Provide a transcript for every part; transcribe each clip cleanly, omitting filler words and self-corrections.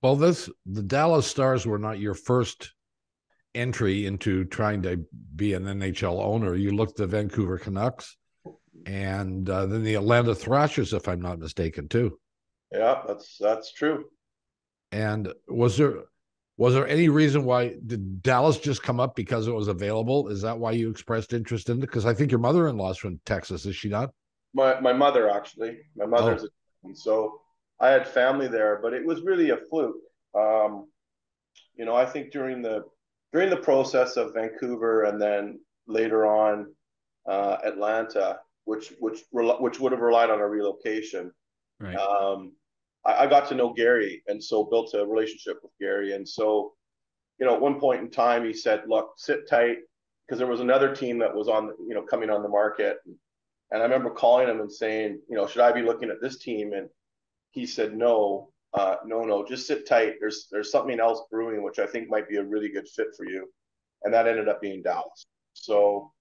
Well, the Dallas Stars were not your first entry into trying to be an NHL owner. You looked at the Vancouver Canucks and then the Atlanta Thrashers, if I'm not mistaken, too. Yeah, that's true. And was there any reason why did Dallas just come up because it was available? Is that why you expressed interest in it? Because I think your mother-in-law's from Texas, is she not? My mother actually, my mother's Oh, a, and so I had family there, but it was really a fluke. Um, I think during the process of Vancouver and then later on Atlanta, which would have relied on a relocation. right. Um, I got to know Gary, and so built a relationship with Gary. And so, at one point in time, he said, "Look, sit tight," because there was another team that was coming on the market. And I remember calling him and saying, should I be looking at this team? And he said, no, no, just sit tight. There's something else brewing, which I think might be a really good fit for you. And that ended up being Dallas. So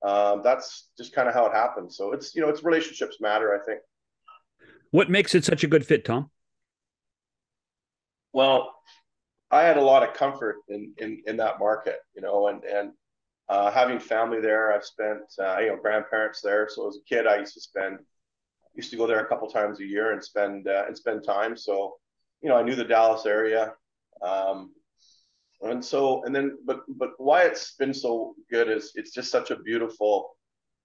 that's just kind of how it happened. So it's relationships matter, I think. What makes it such a good fit, Tom? Well, I had a lot of comfort in that market, and having family there. I've spent grandparents there. So as a kid, I used to go there a couple times a year and spend time. So I knew the Dallas area. Um, but why it's been so good is it's just such a beautiful,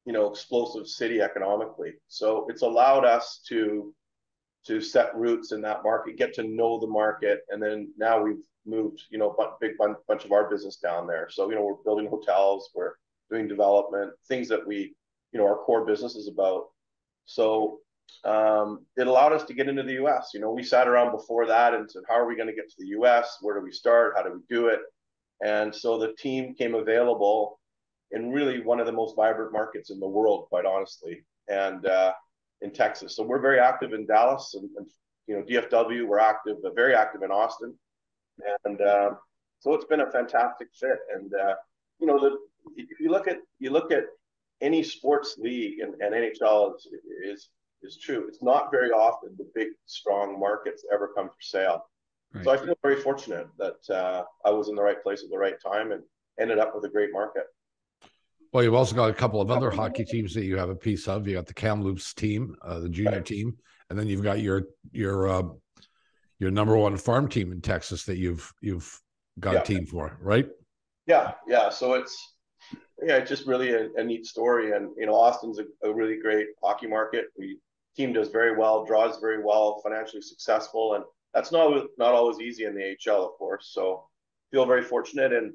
explosive city economically. So it's allowed us to set roots in that market, get to know the market, and then now we've moved, bunch of our business down there. So we're building hotels, we're doing development, things that our core business is about. So it allowed us to get into the U.S. We sat around before that and said, how are we going to get to the U.S.? Where do we start? How do we do it? And so the team came available in really one of the most vibrant markets in the world, quite honestly, and in Texas. So we're very active in Dallas and DFW. We're active, very active in Austin, and so it's been a fantastic fit. And if you look at any sports league and NHL is true. It's not very often the big strong markets ever come for sale. Right. So I feel very fortunate that I was in the right place at the right time and ended up with a great market. Well, you've also got a couple of other hockey teams that you have a piece of. You got the Kamloops team, the junior Right. team, and then you've got your number one farm team in Texas that you've got a Yeah. team for, right? Yeah. So it's just really a neat story. And Austin's a really great hockey market. We team does very well, draws very well, financially successful, and that's not always easy in the AHL, of course. So feel very fortunate, and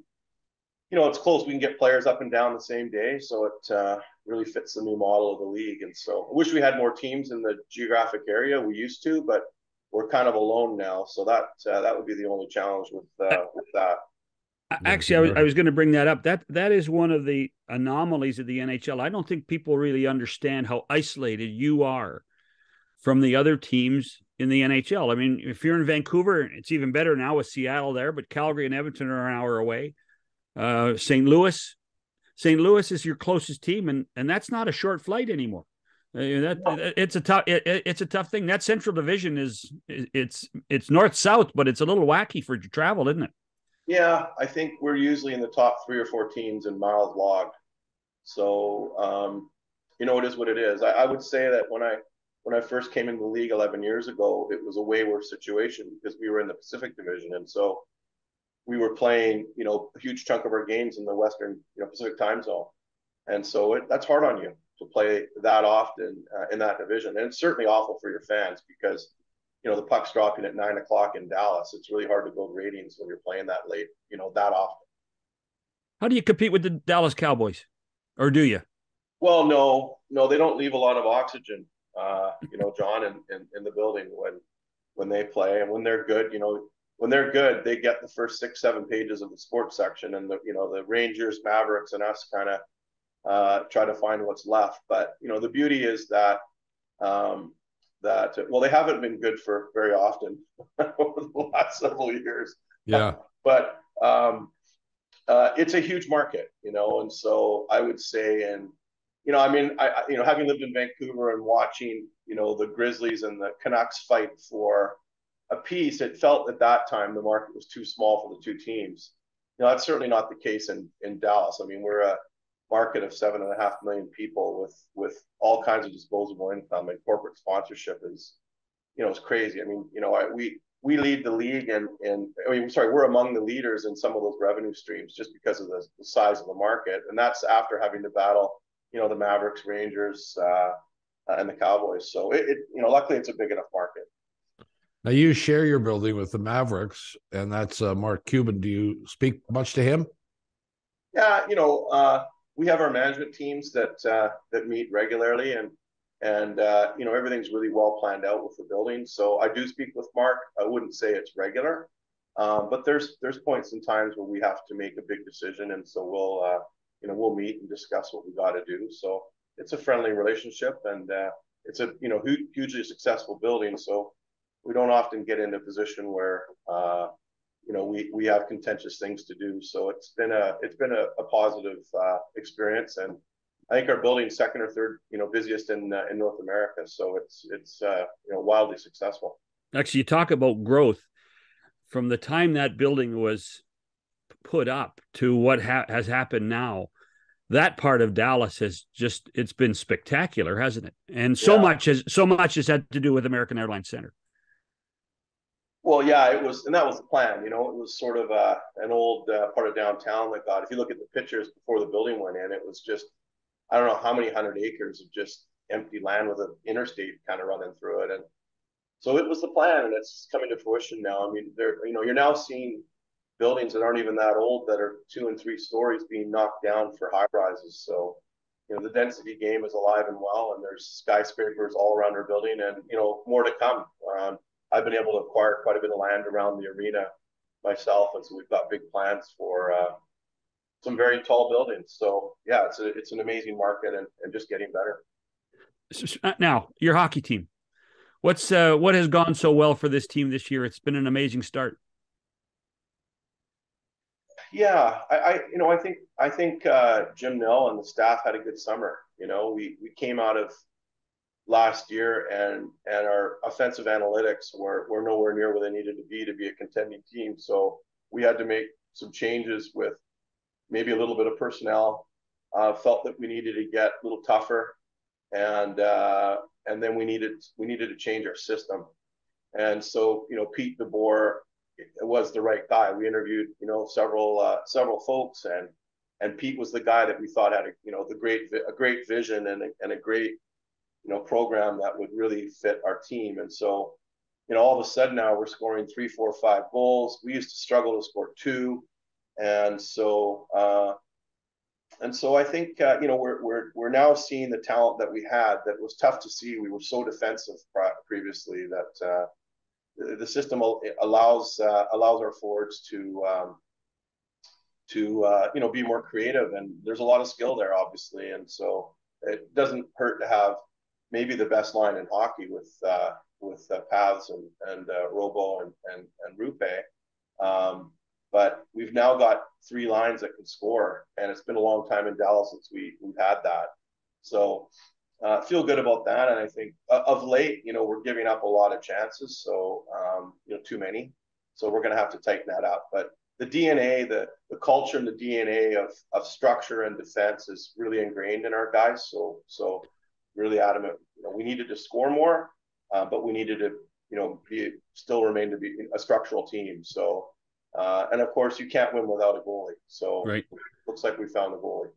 it's close. We can get players up and down the same day, so it really fits the new model of the league. And so I wish we had more teams in the geographic area. We used to, but we're kind of alone now. So that would be the only challenge with that. Actually, I was going to bring that up. That is one of the anomalies of the NHL. I don't think people really understand how isolated you are from the other teams in the NHL. I mean, if you're in Vancouver, it's even better now with Seattle there, but Calgary and Edmonton are an hour away. St. Louis is your closest team, and that's not a short flight anymore. It's a tough thing. That Central Division it's north south, but it's a little wacky for travel, isn't it? Yeah, I think we're usually in the top 3 or 4 teams in miles logged. So it is what it is. I would say that when I first came into the league 11 years ago, it was a way worse situation because we were in the Pacific Division, and so we were playing a huge chunk of our games in the Western Pacific time zone, and so that's hard on you to play that often in that division, and it's certainly awful for your fans because the puck's dropping at 9 o'clock in Dallas. It's really hard to build ratings when you're playing that late, that often. How do you compete with the Dallas Cowboys, or do you? Well, no, they don't leave a lot of oxygen, John, in the building when they play, and when they're good, they get the first 6, 7 pages of the sports section, and the Rangers, Mavericks, and us kind of try to find what's left. But the beauty is that they haven't been good for very often over the last several years. Yeah. But it's a huge market, and so I would say, and I mean, having lived in Vancouver and watching, the Grizzlies and the Canucks fight for apiece, it felt at that time the market was too small for the two teams. That's certainly not the case in Dallas. I mean, we're a market of 7.5 million people with all kinds of disposable income, and corporate sponsorship is, is crazy. I mean, we lead the league, and we're among the leaders in some of those revenue streams just because of the size of the market, and that's after having to battle, the Mavericks, Rangers, and the Cowboys. So luckily it's a big enough market. Now you share your building with the Mavericks, and that's Mark Cuban. Do you speak much to him? Yeah, we have our management teams that meet regularly, and everything's really well planned out with the building. So I do speak with Mark. I wouldn't say it's regular, but there's points and times where we have to make a big decision, and so we'll meet and discuss what we got to do. So it's a friendly relationship, and it's a hugely successful building. So we don't often get in a position where we have contentious things to do. So it's been a positive experience, and I think our building's second or third busiest in North America. So it's wildly successful. Actually, you talk about growth from the time that building was put up to what has happened now. That part of Dallas it's been spectacular, hasn't it? And so much has had to do with American Airlines Center. Well, yeah, it was, and that was the plan. It was sort of an old part of downtown that got. If you look at the pictures before the building went in, it was just, I don't know how many 100 acres of just empty land with an interstate kind of running through it, and so it was the plan, and it's coming to fruition now. I mean, you're now seeing buildings that aren't even that old that are 2 and 3 stories being knocked down for high rises. So, the density game is alive and well, and there's skyscrapers all around our building, and more to come. I've been able to acquire quite a bit of land around the arena myself, and so we've got big plans for some very tall buildings. So yeah, it's an amazing market, and just getting better. Now, your hockey team, what has gone so well for this team this year? It's been an amazing start. Yeah, I think Jim Nell and the staff had a good summer. We came out of last year, and our offensive analytics were nowhere near where they needed to be a contending team. So we had to make some changes with maybe a little bit of personnel. Felt that we needed to get a little tougher, and then we needed to change our system. And so Pete DeBoer was the right guy. We interviewed several folks, and Pete was the guy that we thought had a great vision and a great program that would really fit our team. And so, all of a sudden now we're scoring 3, 4, 5 goals. We used to struggle to score 2. And so I think, we're now seeing the talent that we had that was tough to see. We were so defensive previously that the system allows our forwards to be more creative, and there's a lot of skill there, obviously. And so it doesn't hurt to have maybe the best line in hockey with Pavs and Robo and Rupe. But we've now got 3 lines that can score, and it's been a long time in Dallas since we've had that. So feel good about that. And I think of late, we're giving up a lot of chances, so too many. So we're going to have to tighten that up. But the DNA, the culture and the DNA of structure and defense is really ingrained in our guys. So really adamant. We needed to score more, but we needed to remain to be a structural team. So and of course you can't win without a goalie. So right. Looks like we found a goalie.